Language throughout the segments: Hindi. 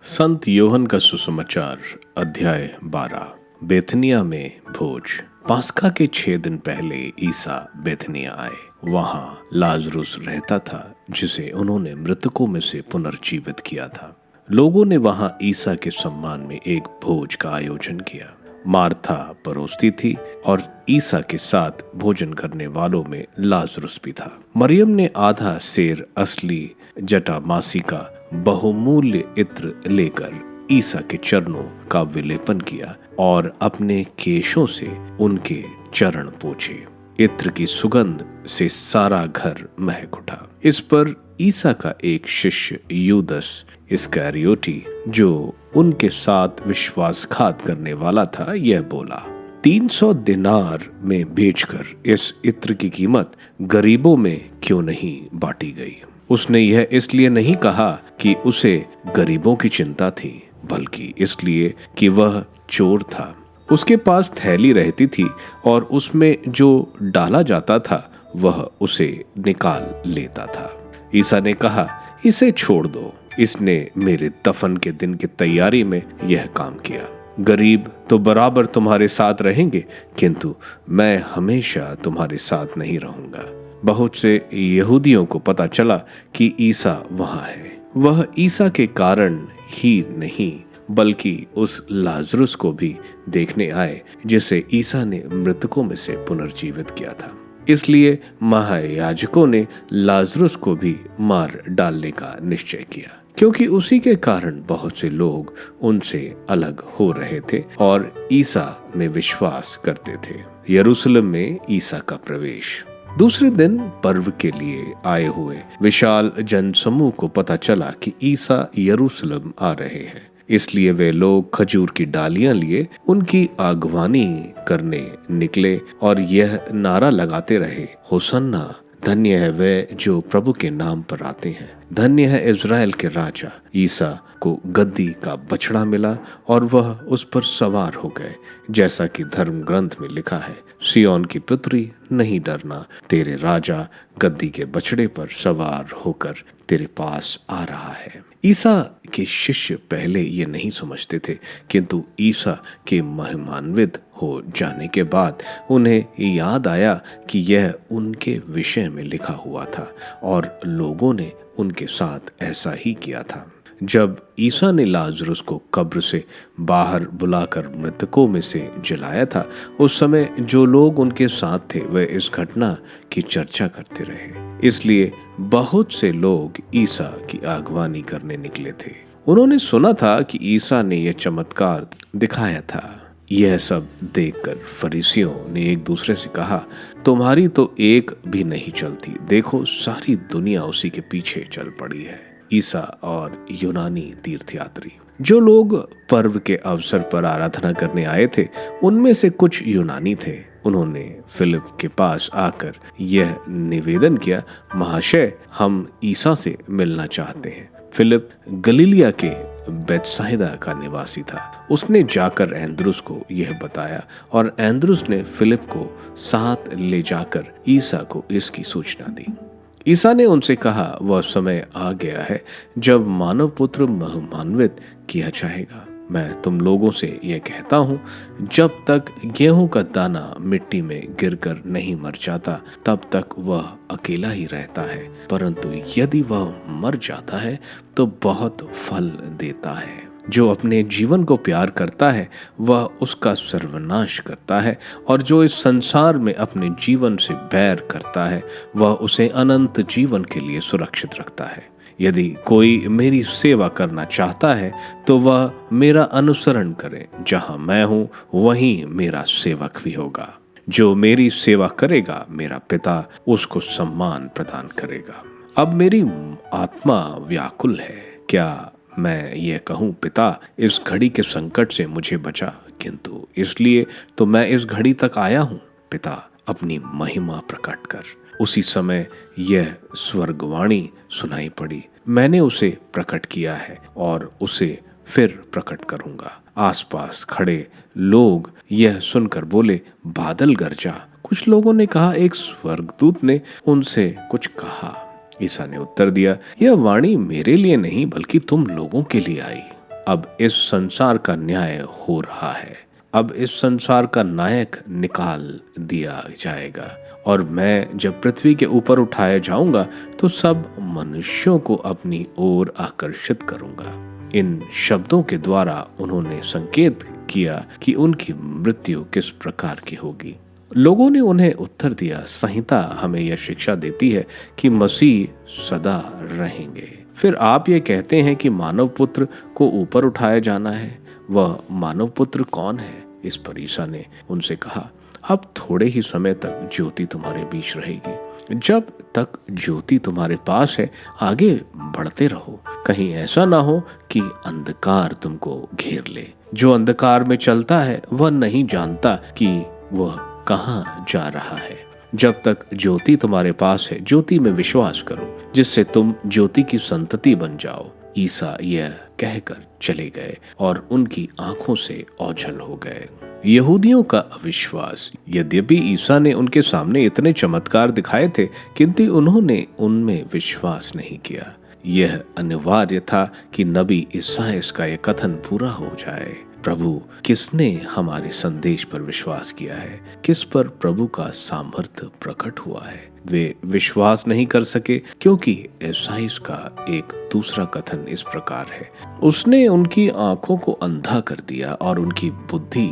संत योहन का सुसमाचार अध्याय 12। बेथनिया में भोज। पास्का के 6 दिन पहले ईसा बेथनिया आए। वहां लाजरुस रहता था जिसे उन्होंने मृतकों में से पुनर्जीवित किया था। लोगों ने वहां ईसा के सम्मान में एक भोज का आयोजन किया। मार्था परोसती थी और ईसा के साथ भोजन करने वालों में लाजरुस भी था। मरियम ने आधा सेर असली जटामासी का बहुमूल्य इत्र लेकर ईसा के चरणों का विलेपन किया और अपने केशों से उनके चरण पोंछे। इत्र की सुगंध से सारा घर महक उठा। इस पर ईसा का एक शिष्य यूदस इस्करियोती, जो उनके साथ विश्वासघात करने वाला था, यह बोला, 300 दिनार में बेचकर इस इत्र की कीमत गरीबों में क्यों नहीं बांटी गई। उसने यह इसलिए नहीं कहा कि उसे गरीबों की चिंता थी, बल्कि इसलिए कि वह चोर था। उसके पास थैली रहती थी और उसमें जो डाला जाता था वह उसे निकाल लेता था। ईसा ने कहा, इसे छोड़ दो, इसने मेरे दफन के दिन की तैयारी में यह काम किया। गरीब तो बराबर तुम्हारे साथ रहेंगे, किंतु मैं हमेशा तुम्हारे साथ नहीं रहूंगा। बहुत से यहूदियों को पता चला कि ईसा वहां है। वह ईसा के कारण ही नहीं बल्कि उस लाजरुस को भी देखने आए जिसे ईसा ने मृतकों में से पुनर्जीवित किया था। इसलिए महायाजकों ने लाजरुस को भी मार डालने का निश्चय किया, क्योंकि उसी के कारण बहुत से लोग उनसे अलग हो रहे थे और ईसा में विश्वास करते थे। यरूशलेम में ईसा का प्रवेश। दूसरे दिन पर्व के लिए आए हुए विशाल जनसमूह को पता चला कि ईसा यरूशलेम आ रहे हैं। इसलिए वे लोग खजूर की डालियां लिए उनकी आगवानी करने निकले और यह नारा लगाते रहे, होसन्ना, धन्य है वे जो प्रभु के नाम पर आते हैं, धन्य है इज़राइल के राजा। ईसा को गद्दी का बछड़ा मिला और वह उस पर सवार हो गए, जैसा कि धर्म ग्रंथ में लिखा है, सिय्योन की पुत्री नहीं डरना, तेरे राजा गद्दी के बछड़े पर सवार होकर तेरे पास आ रहा है। ईसा के शिष्य पहले ये नहीं समझते थे, किंतु ईसा के महिमान्वित हो जाने के बाद उन्हें याद आया कि यह उनके विषय में लिखा हुआ था और लोगों ने उनके साथ ऐसा ही किया था। जब ईसा ने लाजरुस को कब्र से बाहर बुलाकर मृतकों में से जलाया था, उस समय जो लोग उनके साथ थे वे इस घटना की चर्चा करते रहे। इसलिए बहुत से लोग ईसा की आगवानी करने निकले थे। उन्होंने सुना था कि ईसा ने यह चमत्कार दिखाया था। यह सब देखकर फरीसियों ने एक दूसरे से कहा, तुम्हारी तो एक भी नहीं चलती, देखो सारी दुनिया उसी के पीछे चल पड़ी है। ईसा और यूनानी तीर्थयात्री। जो लोग पर्व के अवसर पर आराधना करने आए थे उनमें से कुछ यूनानी थे। उन्होंने फिलिप के पास आकर यह निवेदन किया, महाशय, हम ईसा से मिलना चाहते हैं। फिलिप गलीलिया के बेतसाइदा का निवासी था। उसने जाकर एंद्रुस को यह बताया और एंद्रुस ने फिलिप को साथ ले जाकर ईसा को इसकी सूचना दी। ईसा ने उनसे कहा, वह समय आ गया है जब मानव पुत्र महिमान्वित किया जाएगा। मैं तुम लोगों से यह कहता हूँ, जब तक गेहूं का दाना मिट्टी में गिरकर नहीं मर जाता तब तक वह अकेला ही रहता है, परंतु यदि वह मर जाता है तो बहुत फल देता है। जो अपने जीवन को प्यार करता है वह उसका सर्वनाश करता है, और जो इस संसार में अपने जीवन से बैर करता है वह उसे अनंत जीवन के लिए सुरक्षित रखता है। यदि कोई मेरी सेवा करना चाहता है तो वह मेरा अनुसरण करे। जहां मैं हूँ वहीं मेरा सेवक भी होगा। जो मेरी सेवा करेगा मेरा पिता उसको सम्मान प्रदान करेगा। अब मेरी आत्मा व्याकुल है। क्या मैं ये कहूँ, पिता, इस घड़ी के संकट से मुझे बचा, किंतु इसलिए तो मैं इस घड़ी तक आया हूँ, पिता, अपनी महिमा प्रकट कर। उसी समय यह स्वर्गवाणी सुनाई पड़ी, मैंने उसे प्रकट किया है और उसे फिर प्रकट करूंगा। आसपास खड़े लोग यह सुनकर बोले, बादल गरजा। कुछ लोगों ने कहा, एक स्वर्गदूत ने उनसे कुछ कहा। ईसा ने उत्तर दिया, यह वाणी मेरे लिए नहीं बल्कि तुम लोगों के लिए आई। अब इस संसार का न्याय हो रहा है। अब इस संसार का नायक निकाल दिया जाएगा और मैं जब पृथ्वी के ऊपर उठाया जाऊंगा तो सब मनुष्यों को अपनी ओर आकर्षित करूंगा। इन शब्दों के द्वारा उन्होंने संकेत किया कि उनकी मृत्यु किस प्रकार की होगी। लोगों ने उन्हें उत्तर दिया, संहिता हमें यह शिक्षा देती है कि मसीह सदा रहेंगे। फिर आप ये कहते हैं कि मानव पुत्र को ऊपर उठाया जाना है। वह मानव पुत्र कौन है? इस पर ईसा ने उनसे कहा, अब थोड़े ही समय तक ज्योति तुम्हारे बीच रहेगी। जब तक ज्योति तुम्हारे पास है आगे बढ़ते रहो, कहीं ऐसा ना हो कि अंधकार तुमको घेर ले। जो अंधकार में चलता है वह नहीं जानता कि वह कहाँ जा रहा है। जब तक ज्योति तुम्हारे पास है ज्योति में विश्वास करो, जिससे तुम ज्योति की संतति बन जाओ। ईसा यह कहकर चले गए और उनकी आंखों से ओझल हो गए। यहूदियों का अविश्वास। यद्यपि ईसा ने उनके सामने इतने चमत्कार दिखाए थे, किंतु उन्होंने उनमें विश्वास नहीं किया। यह अनिवार्य था कि नबी इसायाह का यह कथन पूरा हो जाए। प्रभु किसने हमारे संदेश पर विश्वास किया है? किस पर प्रभु का सामर्थ्य प्रकट हुआ है? वे विश्वास नहीं कर सके क्योंकि इसायाह का एक दूसरा कथन इस प्रकार है, उसने उनकी आंखों को अंधा कर दिया और उनकी बुद्धि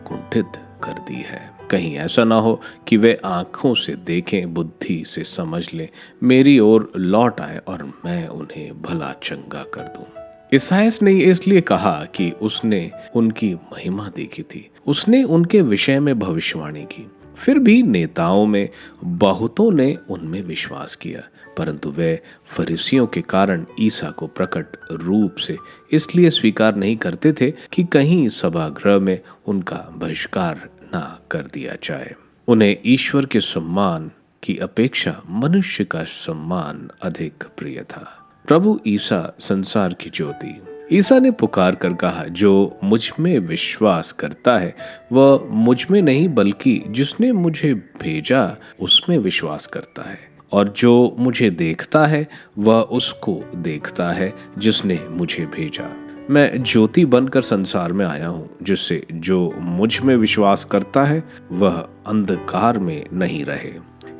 कुंठित कर दी है। कहीं ऐसा ना हो कि वे आंखों से देखें, बुद्धि से समझ लें, मेरी ओर लौट आए और मैं उन्हें भला चंगा कर दूं। इसायाह ने इसलिए कहा कि उसने उनकी महिमा देखी थी, उसने उनके विषय में भविष्यवाणी की। फिर भी नेताओं में बहुतों ने उनमें विश्वास किया, परंतु वे फरीसियों के कारण ईसा को प्रकट रूप से इसलिए स्वीकार नहीं करते थे कि कहीं सभागृह में उनका बहिष्कार ना कर दिया जाए। उन्हें ईश्वर के सम्मान की अपेक्षा मनुष्य का सम्मान अधिक प्रिय था। प्रभु ईसा संसार की ज्योति। ईसा ने पुकार कर कहा, जो मुझ में विश्वास करता है वह मुझ में नहीं बल्कि जिसने मुझे भेजा उसमें विश्वास करता है, और जो मुझे देखता है वह उसको देखता है जिसने मुझे भेजा। मैं ज्योति बनकर संसार में आया हूँ, जिससे जो मुझ में विश्वास करता है वह अंधकार में नहीं रहे।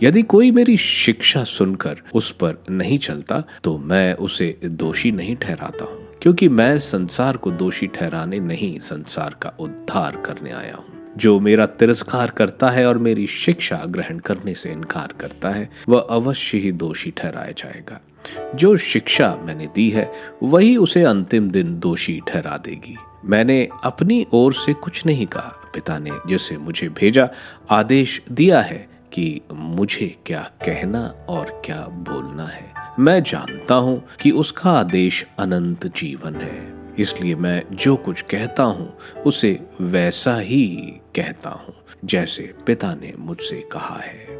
यदि कोई मेरी शिक्षा सुनकर उस पर नहीं चलता तो मैं उसे दोषी नहीं ठहराता हूँ, क्योंकि मैं संसार को दोषी ठहराने नहीं, संसार का उद्धार करने आया हूँ। जो मेरा तिरस्कार करता है और मेरी शिक्षा ग्रहण करने से इनकार करता है वह अवश्य ही दोषी ठहराया जाएगा। जो शिक्षा मैंने दी है वही उसे अंतिम दिन दोषी ठहरा देगी। मैंने अपनी ओर से कुछ नहीं कहा, पिता ने जिसे मुझे भेजा आदेश दिया है कि मुझे क्या कहना और क्या बोलना है। मैं जानता हूँ कि उसका आदेश अनंत जीवन है, इसलिए मैं जो कुछ कहता हूँ उसे वैसा ही कहता हूँ जैसे पिता ने मुझसे कहा है।